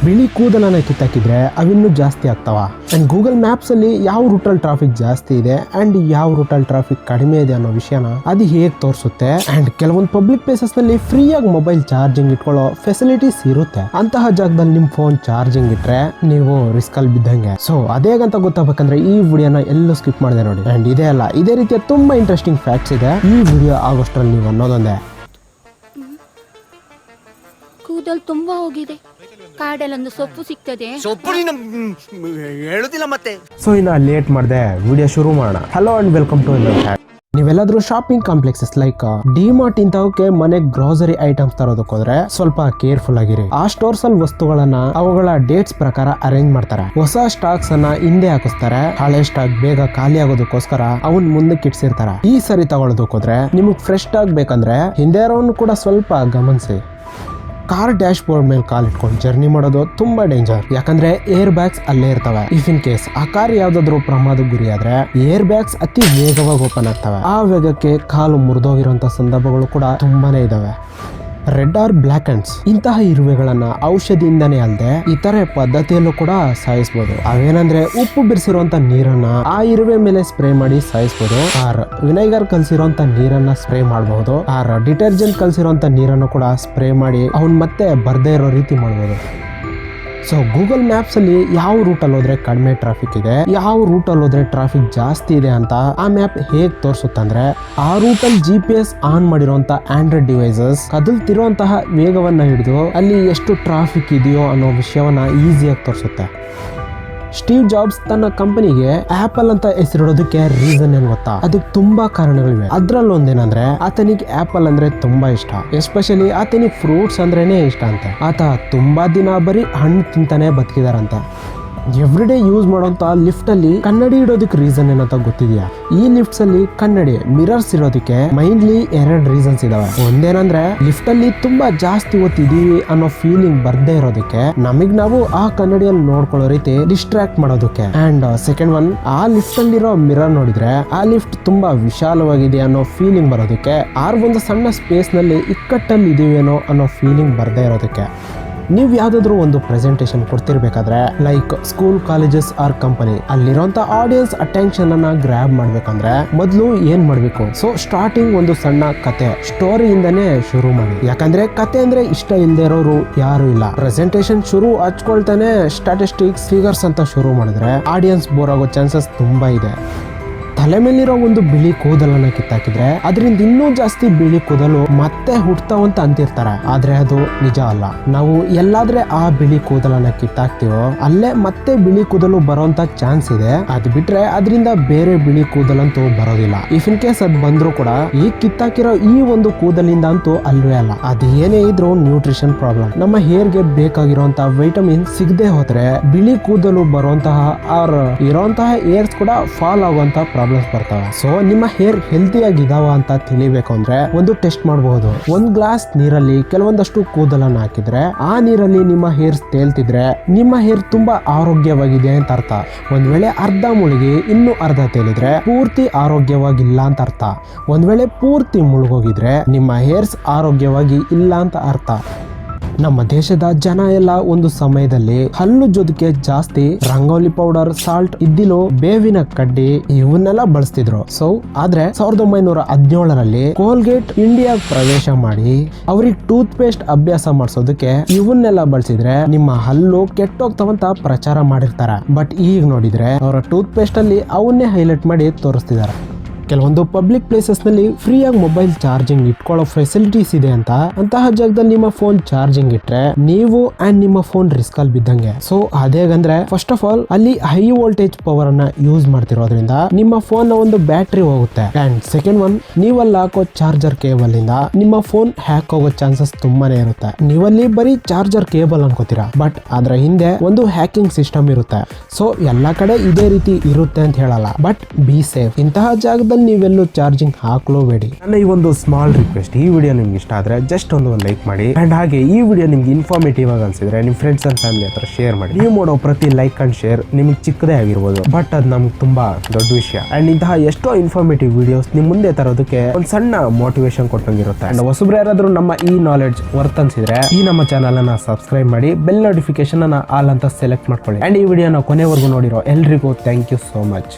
ಬಿಳಿ ಕೂದಲನ್ನ ಕಿತ್ತಾಕಿದ್ರೆ ಅವಿನ್ನೂ ಜಾಸ್ತಿ ಆಗ್ತಾವ. ಅಂಡ್ ಗೂಗಲ್ ಮ್ಯಾಪ್ಸ್ ಅಲ್ಲಿ ಯಾವ ರೂಟಲ್ ಟ್ರಾಫಿಕ್ ಜಾಸ್ತಿ ಇದೆ ಅಂಡ್ ಯಾವ ರೂಟಲ್ ಟ್ರಾಫಿಕ್ ಕಡಿಮೆ ಇದೆ ಅನ್ನೋ ವಿಷಯನ ಅದು ಹೇಗೆ ತೋರಿಸುತ್ತೆ. ಅಂಡ್ ಕೆಲವೊಂದು ಪಬ್ಲಿಕ್ ಪ್ಲೇಸಸ್ ನಲ್ಲಿ ಫ್ರೀ ಆಗಿ ಮೊಬೈಲ್ ಚಾರ್ಜಿಂಗ್ ಇಟ್ಕೊಳ್ಳೋ ಫೆಸಿಲಿಟೀಸ್ ಇರುತ್ತೆ. ಅಂತಹ ಜಾಗದಲ್ಲಿ ನಿಮ್ ಫೋನ್ ಚಾರ್ಜಿಂಗ್ ಇಟ್ರೆ ನೀವು ರಿಸ್ಕ್ ಅಲ್ಲಿ ಬಿದ್ದಂಗೆ. ಸೊ ಅದೇಗಂತ ಗೊತ್ತಾಗಬೇಕಂದ್ರೆ ಈ ವಿಡಿಯೋನ ಎಲ್ಲೂ ಸ್ಕಿಪ್ ಮಾಡಿದೆ ನೋಡಿ. ಅಂಡ್ ಇದೇ ಅಲ್ಲ, ಇದೇ ರೀತಿಯ ತುಂಬಾ ಇಂಟ್ರೆಸ್ಟಿಂಗ್ ಫ್ಯಾಕ್ಟ್ಸ್ ಇದೆ ಈ ವಿಡಿಯೋ ಆಗೋಷ್ಟರಲ್ಲಿ ನೀವು ಅನ್ನೋದೊಂದೇ. ಕೂದಲು ತುಂಬಾ ಹೋಗಿದೆ, ಕಾಡಲ್ಲೊಂದು ಸೊಪ್ಪು ಸಿಗ್ತದೆ. ಸೊಪ್ಪು ಹೇಳುದಿಲ್ಲ ಮತ್ತೆ. ಸೊ ಇನ್ನು ಲೇಟ್ ಮಾಡಿದೆ, ವಿಡಿಯೋ ಶುರು ಮಾಡೋಣ. ಹಲೋ ಅಂಡ್ ವೆಲ್ಕಮ್ ಟು ನೀವೆಲ್ಲಾದ್ರೂ ಶಾಪಿಂಗ್ ಕಾಂಪ್ಲೆಕ್ಸಸ್ ಲೈಕ್ ಡಿಮಾರ್ಟ್ ಇಂತವಕ್ಕೆ ಮನೆ ಗ್ರೋಸರಿ ಐಟಮ್ಸ್ ತರೋದಕ್ಕೆ ಹೋದ್ರೆ ಸ್ವಲ್ಪ ಕೇರ್ಫುಲ್ ಆಗಿರಿ. ಆ ಸ್ಟೋರ್ಸ್ ಅಲ್ಲಿ ವಸ್ತುಗಳನ್ನ ಅವುಗಳ ಡೇಟ್ಸ್ ಪ್ರಕಾರ ಅರೇಂಜ್ ಮಾಡ್ತಾರೆ. ಹೊಸ ಸ್ಟಾಕ್ಸ್ ಅನ್ನ ಹಿಂದೆ ಹಾಕಿಸ್ತಾರೆ, ಹಳೆ ಸ್ಟಾಕ್ ಬೇಗ ಖಾಲಿ ಆಗೋದಕ್ಕೋಸ್ಕರ ಅವನ್ ಮುಂದಕ್ಕೆ ಇಡ್ಸಿರ್ತಾರೆ. ಈ ಸರಿ ತಗೊಳ್ಳೋದಕ್ಕೆ ಹೋದ್ರೆ ನಿಮಗ್ ಫ್ರೆಶ್ ಸ್ಟಾಕ್ ಬೇಕಂದ್ರೆ ಹಿಂದೆ ಇರೋನು ಕೂಡ ಸ್ವಲ್ಪ ಗಮನಿಸಿ. ಕಾರ್ ಡ್ಯಾಶ್ ಬೋರ್ಡ್ ಮೇಲೆ ಕಾಲ್ ಇಟ್ಕೊಂಡು ಜರ್ನಿ ಮಾಡೋದು ತುಂಬಾ ಡೇಂಜರ್. ಯಾಕಂದ್ರೆ ಏರ್ ಬ್ಯಾಗ್ಸ್ ಅಲ್ಲೇ ಇರ್ತವೆ. ಇಫ್ ಇನ್ ಕೇಸ್ ಆ ಕಾರ್ ಯಾವ್ದಾದ್ರು ಪ್ರಮಾದಕ್ಕೆ ಗುರಿ ಆದ್ರೆ ಏರ್ ಬ್ಯಾಗ್ಸ್ ಅತಿ ವೇಗವಾಗಿ ಓಪನ್ ಆಗ್ತವೆ. ಆ ವೇಗಕ್ಕೆ ಕಾಲು ಮುರಿದೋಗಿರುವಂತ ಸಂದರ್ಭಗಳು ಕೂಡ ತುಂಬಾನೇ ಇದಾವೆ. ರೆಡ್ ಆರ್ ಬ್ಲ್ಯಾಕ್ ಹ್ಯಾಂಡ್ಸ್ ಇಂತಹ ಇರುವೆಗಳನ್ನ ಔಷಧಿಯಿಂದನೇ ಅಲ್ಲದೆ ಇತರೆ ಪದ್ಧತಿಯಲ್ಲೂ ಕೂಡ ಸಾಯಿಸಬಹುದು. ಅವೇನಂದ್ರೆ ಉಪ್ಪು ಬಿರ್ಸಿರುವಂತ ನೀರನ್ನ ಆ ಇರುವೆ ಮೇಲೆ ಸ್ಪ್ರೇ ಮಾಡಿ ಸಾಯಿಸಬಹುದು. ಆರ್ ವಿನೆಗರ್ ಕಲ್ಸಿರುವಂತ ನೀರನ್ನ ಸ್ಪ್ರೇ ಮಾಡಬಹುದು. ಆರ್ ಡಿಟರ್ಜೆಂಟ್ ಕಲ್ಸಿರುವಂತ ನೀರನ್ನು ಕೂಡ ಸ್ಪ್ರೇ ಮಾಡಿ ಅವನ್ ಮತ್ತೆ ಬರ್ದೇ ಇರೋ ರೀತಿ ಮಾಡಬಹುದು. ಸೊ ಗೂಗಲ್ ಮ್ಯಾಪ್ಸ್ ಅಲ್ಲಿ ಯಾವ ರೂಟಲ್ಲಿ ಹೋದ್ರೆ ಕಡಿಮೆ ಟ್ರಾಫಿಕ್ ಇದೆ, ಯಾವ ರೂಟಲ್ಲಿ ಹೋದ್ರೆ ಟ್ರಾಫಿಕ್ ಜಾಸ್ತಿ ಇದೆ ಅಂತ ಆ ಮ್ಯಾಪ್ ಹೇಗ್ ತೋರಿಸುತ್ತಂದ್ರೆ ಆ ರೂಟಲ್ಲಿ GPS ಆನ್ ಮಾಡಿರುವಂತ ಆಂಡ್ರಾಯ್ಡ್ ಡಿವೈಸಸ್ ಕದಲ್ತಿರುವಂತಹ ವೇಗವನ್ನ ಹಿಡಿದು ಅಲ್ಲಿ ಎಷ್ಟು ಟ್ರಾಫಿಕ್ ಇದೆಯೋ ಅನ್ನೋ ವಿಷಯವನ್ನ ಈಸಿಯಾಗಿ ತೋರಿಸುತ್ತೆ. ಸ್ಟೀವ್ ಜಾಬ್ಸ್ ತನ್ನ ಕಂಪನಿಗೆ ಆಪಲ್ ಅಂತ ಹೆಸರಿಡೋದಕ್ಕೆ ರೀಸನ್ ಏನ್ ಗೊತ್ತಾ? ಅದಕ್ಕೆ ತುಂಬಾ ಕಾರಣಗಳಿವೆ. ಅದ್ರಲ್ಲಿ ಒಂದೇನಂದ್ರೆ ಆತನಿಗೆ ಆಪಲ್ ಅಂದ್ರೆ ತುಂಬಾ ಇಷ್ಟ. ಎಸ್ಪೆಷಲಿ ಆತನಿಗೆ ಫ್ರೂಟ್ಸ್ ಅಂದ್ರೇನೆ ಇಷ್ಟ ಅಂತೆ. ಆತ ತುಂಬಾ ದಿನ ಬರೀ ಹಣ್ಣು ತಿಂತಾನೆ ಬದುಕಿದಾರಂತೆ. ಎವ್ರಿಡೇ ಯೂಸ್ ಮಾಡೋಂತ ಲಿಫ್ಟ್ ಅಲ್ಲಿ ಕನ್ನಡಿ ಇಡೋದಕ್ಕೆ ರೀಸನ್ ಏನಂತ ಗೊತ್ತಿದ್ಯಾ? ಈ ಲಿಫ್ಟ್ಸ್ ಅಲ್ಲಿ ಕನ್ನಡಿ ಮಿರರ್ಸ್ ಇರೋದಕ್ಕೆ ಮೈನ್ಲಿ 2 ರೀಸನ್ಸ್ ಇದಾವೆ. ಒಂದೇನಂದ್ರೆ ಲಿಫ್ಟ್ ಅಲ್ಲಿ ತುಂಬಾ ಜಾಸ್ತಿ ಹೊತ್ತಿದೀವಿ ಅನ್ನೋ ಫೀಲಿಂಗ್ ಬರ್ದೇ ಇರೋದಕ್ಕೆ, ನಮಗ್ ನಾವು ಆ ಕನ್ನಡಿಯಲ್ಲಿ ನೋಡ್ಕೊಳ್ಳೋ ರೀತಿ ಡಿಸ್ಟ್ರಾಕ್ಟ್ ಮಾಡೋದಕ್ಕೆ. ಅಂಡ್ ಸೆಕೆಂಡ್ ಒನ್, ಆ ಲಿಫ್ಟ್ ಅಲ್ಲಿರೋ ಮಿರರ್ ನೋಡಿದ್ರೆ ಆ ಲಿಫ್ಟ್ ತುಂಬಾ ವಿಶಾಲವಾಗಿದೆ ಅನ್ನೋ ಫೀಲಿಂಗ್ ಬರೋದಕ್ಕೆ, ಒಂದು ಸಣ್ಣ ಸ್ಪೇಸ್ ನಲ್ಲಿ ಇಕ್ಕಟ್ಟಲ್ಲಿ ಇದೀವೇನೋ ಅನ್ನೋ ಫೀಲಿಂಗ್ ಬರ್ದೇ ಇರೋದಕ್ಕೆ. ನೀವು ಯಾವ್ದಾದ್ರು ಒಂದು ಪ್ರೆಸೆಂಟೇಷನ್ ಕೊಡ್ತಿರ್ಬೇಕಾದ್ರೆ like school, colleges or company, ಅಲ್ಲಿರುವಂತ ಆಡಿಯನ್ಸ್ ಅಟೆನ್ಷನ್ ಅನ್ನ ಗ್ರಾಬ್ ಮಾಡ್ಬೇಕಂದ್ರೆ ಮೊದಲು ಏನ್ ಮಾಡ್ಬೇಕು? ಸೊ ಸ್ಟಾರ್ಟಿಂಗ್ ಒಂದು ಸಣ್ಣ ಕತೆ ಸ್ಟೋರಿಯಿಂದನೇ ಶುರು ಮಾಡಿ. ಯಾಕಂದ್ರೆ ಕತೆ ಅಂದ್ರೆ ಇಷ್ಟ ಇಲ್ಲದೆ ಇರೋರು ಯಾರು ಇಲ್ಲ. ಪ್ರೆಸೆಂಟೇಷನ್ ಶುರು ಹಚ್ಕೊಳ್ತಾನೆ ಸ್ಟಾಟಿಸ್ಟಿಕ್ಸ್, ಫಿಗರ್ಸ್ ಅಂತ ಶುರು ಮಾಡಿದ್ರೆ ಆಡಿಯನ್ಸ್ ಬೋರ್ ಆಗೋ ಚಾನ್ಸಸ್ ತುಂಬಾ ಇದೆ. ತಲೆ ಮೇಲಿರೋ ಒಂದು ಬಿಳಿ ಕೂದಲನ್ನ ಕಿತ್ತಾಕಿದ್ರೆ ಅದರಿಂದ ಇನ್ನೂ ಜಾಸ್ತಿ ಬಿಳಿ ಕೂದಲು ಮತ್ತೆ ಹುಟ್ತಾವಂತ ಅಂತಿರ್ತಾರೆ. ಆದ್ರೆ ಅದು ನಿಜ ಅಲ್ಲ. ನಾವು ಎಲ್ಲಾದ್ರೆ ಆ ಬಿಳಿ ಕೂದಲನ್ನ ಕಿತ್ತಾಕ್ತಿವೋ ಅಲ್ಲೇ ಮತ್ತೆ ಬಿಳಿ ಕೂದಲು ಬರೋಂತ ಚಾನ್ಸ್ ಇದೆ. ಅದ್ ಬಿಟ್ರೆ ಅದರಿಂದ ಬೇರೆ ಬಿಳಿ ಕೂದಲಂತೂ ಬರೋದಿಲ್ಲ. ಇಫ್ ಇನ್ ಕೇಸ್ ಅದ್ ಬಂದ್ರು ಕೂಡ ಈ ಕಿತ್ತಾಕಿರೋ ಈ ಒಂದು ಕೂದಲಿಂದ ಅಂತೂ ಅಲ್ವೇ ಅಲ್ಲ. ಅದ್ ಏನೇ ಇದ್ರು ನ್ಯೂಟ್ರಿಷನ್ ಪ್ರಾಬ್ಲಮ್. ನಮ್ಮ ಹೇರ್ಗೆ ಬೇಕಾಗಿರುವಂತ ವೈಟಮಿನ್ ಸಿಗದೆ ಹೋದ್ರೆ ಬಿಳಿ ಕೂದಲು ಬರುವಂತಹ ಆರ್ ಇರೋಂತಹ ಏರ್ಸ್ ಕೂಡ ಫಾಲ್ ಆಗುವಂತ ಬರ್ತವೆ. ಸೊ ನಿಮ್ಮ ಹೇರ್ ಹೆಲ್ತಿ ಆಗಿದಾವ ಅಂತ ತಿಳಿಬೇಕು ಅಂದ್ರೆ ಒಂದು ಟೆಸ್ಟ್ ಮಾಡಬಹುದು. 1 ಗ್ಲಾಸ್ ನೀರಲ್ಲಿ ಕೆಲವೊಂದಷ್ಟು ಕೂದಲನ್ನು ಹಾಕಿದ್ರೆ ಆ ನೀರಲ್ಲಿ ನಿಮ್ಮ ಹೇರ್ ತೇಲ್ತಿದ್ರೆ ನಿಮ್ಮ ಹೇರ್ ತುಂಬಾ ಆರೋಗ್ಯವಾಗಿದೆ ಅಂತ ಅರ್ಥ. ಒಂದ್ ವೇಳೆ ಅರ್ಧ ಮುಳುಗಿ ಇನ್ನು ಅರ್ಧ ತೇಲಿದ್ರೆ ಪೂರ್ತಿ ಆರೋಗ್ಯವಾಗಿಲ್ಲ ಅಂತ ಅರ್ಥ. ಒಂದ್ ವೇಳೆ ಪೂರ್ತಿ ಮುಳುಗೋಗಿದ್ರೆ ನಿಮ್ಮ ಹೇರ್ಸ್ ಆರೋಗ್ಯವಾಗಿ ಇಲ್ಲ ಅಂತ ಅರ್ಥ. ನಮ್ಮ ದೇಶದ ಜನ ಎಲ್ಲ ಒಂದು ಸಮಯದಲ್ಲಿ ಹಲ್ಲು ಜೊದಕ್ಕೆ ಜಾಸ್ತಿ ರಂಗೋಲಿ ಪೌಡರ್, ಸಾಲ್ಟ್, ಇದ್ದಿಲು, ಬೇವಿನ ಕಡ್ಡಿ ಇವನ್ನೆಲ್ಲ ಬಳಸ್ತಿದ್ರು. ಸೊ ಆದ್ರೆ 1917ರಲ್ಲಿ ಕೋಲ್ಗೇಟ್ ಇಂಡಿಯಾ ಪ್ರವೇಶ ಮಾಡಿ ಅವ್ರಿಗೆ ಟೂತ್ ಪೇಸ್ಟ್ ಅಭ್ಯಾಸ ಮಾಡಿಸೋದಕ್ಕೆ ಇವನ್ನೆಲ್ಲ ಬಳಸಿದ್ರೆ ನಿಮ್ಮ ಹಲ್ಲು ಕೆಟ್ಟೋಗ್ತಾವಂತ ಪ್ರಚಾರ ಮಾಡಿರ್ತಾರೆ. ಬಟ್ ಈಗ ನೋಡಿದ್ರೆ ಅವರ ಟೂತ್ ಪೇಸ್ಟ್ ಅಲ್ಲಿ ಅವನ್ನೇ ಹೈಲೈಟ್ ಮಾಡಿ ತೋರಿಸ್ತಿದ್ದಾರೆ. ಕೆಲವೊಂದು ಪಬ್ಲಿಕ್ ಪ್ಲೇಸಸ್ ನಲ್ಲಿ ಫ್ರೀ ಆಗಿ ಮೊಬೈಲ್ ಚಾರ್ಜಿಂಗ್ ಇಟ್ಕೊಳ್ಳೋ ಫೆಸಿಲಿಟೀಸ್ ಇದೆ ಅಂತ ಅಂತಹ ಜಾಗದಲ್ಲಿ ನಿಮ್ಮ ಫೋನ್ ಚಾರ್ಜಿಂಗ್ ಇಟ್ರೆ ನೀವು ಅಂಡ್ ನಿಮ್ಮ ಫೋನ್ ರಿಸ್ಕ್ ಅಲ್ಲಿ ಬಿದ್ದಂಗೆ. ಸೊ ಅದೇಗಂದ್ರೆ ಫಸ್ಟ್ ಆಫ್ ಆಲ್ ಅಲ್ಲಿ ಹೈ ವೋಲ್ಟೇಜ್ ಪವರ್ ಅನ್ನ ಯೂಸ್ ಮಾಡ್ತಿರೋದ್ರಿಂದ ನಿಮ್ಮ ಫೋನ್ ನ ಒಂದು ಬ್ಯಾಟ್ರಿ ಹೋಗುತ್ತೆ. ಅಂಡ್ ಸೆಕೆಂಡ್ ಒನ್, ನೀವಲ್ಲಿ ಹಾಕೋ ಚಾರ್ಜರ್ ಕೇಬಲ್ ಇಂದ ನಿಮ್ಮ ಫೋನ್ ಹ್ಯಾಕ್ ಹೋಗೋ ಚಾನ್ಸಸ್ ತುಂಬಾನೇ ಇರುತ್ತೆ. ನೀವಲ್ಲಿ ಬರೀ ಚಾರ್ಜರ್ ಕೇಬಲ್ ಅನ್ಕೋತೀರಾ, ಬಟ್ ಅದ್ರ ಹಿಂದೆ ಒಂದು ಹ್ಯಾಕಿಂಗ್ ಸಿಸ್ಟಮ್ ಇರುತ್ತೆ. ಸೊ ಎಲ್ಲಾ ಕಡೆ ಇದೇ ರೀತಿ ಇರುತ್ತೆ ಅಂತ ಹೇಳಲ್ಲ, ಬಟ್ ಬಿ ಸೇಫ್. ಇಂತಹ ಜಾಗದಲ್ಲಿ ಮೊಬೈಲ್ ನೀವೆಲ್ಲೂ ಚಾರ್ಜಿಂಗ್ ಹಾಕ್ಲೋಬೇಡಿ. ನನ್ನ ಈ ಒಂದು ಸ್ಮಾಲ್ ರಿಕ್ವೆಸ್ಟ್, ಈ ವಿಡಿಯೋ ನಿಮ್ಗೆ ಇಷ್ಟ ಆದ್ರೆ ಜಸ್ಟ್ ಒಂದು ಲೈಕ್ ಮಾಡಿ ಅಂಡ್ ಹಾಗೆ ಈ ವಿಡಿಯೋ ನಿಮ್ಗೆ ಇನ್ಫಾರ್ಮೇಟಿವ್ ಆಗಿ ಅನ್ಸಿದ್ರೆ ನಿಮ್ ಫ್ರೆಂಡ್ಸ್ ಅಂಡ್ ಫ್ಯಾಮಿಲಿ ಹತ್ರ ಶೇರ್ ಮಾಡಿ. ನೀವು ಮಾಡೋ ಪ್ರತಿ ಲೈಕ್ ಅಂಡ್ ಶೇರ್ ನಿಮ್ಗೆ ಚಿಕ್ಕದೇ ಆಗಿರ್ಬೋದು, ಬಟ್ ಅದು ನಮ್ಗೆ ತುಂಬಾ ದೊಡ್ಡ ವಿಷಯ. ಅಂಡ್ ಇಂತಹ ಎಷ್ಟೋ ಇನ್ಫಾರ್ಮೇಟಿವ್ ವಿಡಿಯೋಸ್ ನಿಮ್ ಮುಂದೆ ತರೋದಕ್ಕೆ ಒಂದು ಸಣ್ಣ ಮೋಟಿವೇಶನ್ ಕೊಟ್ಟಂಗಿರುತ್ತೆ. ಅಂಡ್ ಹೊಸಬ್ರು ಯಾರಾದ್ರೂ ನಮ್ಮ ಈ ನಾಲೆಡ್ಜ್ ವರ್ತ್ ಅನ್ಸಿದ್ರೆ ಈ ನಮ್ಮ ಚಾನಲ್ ಅನ್ನ ಸಬ್ಸ್ಕ್ರೈಬ್ ಮಾಡಿ, ಬೆಲ್ ನೋಟಿಫಿಕೇಶನ್ ಅನ್ನ ಆಲ್ ಅಂತ ಸೆಲೆಕ್ಟ್ ಮಾಡ್ಕೊಳ್ಳಿ. ಅಂಡ್ ಈ ವಿಡಿಯೋನ ಕೊನೆವರೆಗೂ ನೋಡಿರೋ ಎಲ್ರಿಗೂ ಥ್ಯಾಂಕ್ ಯು ಸೋ ಮಚ್.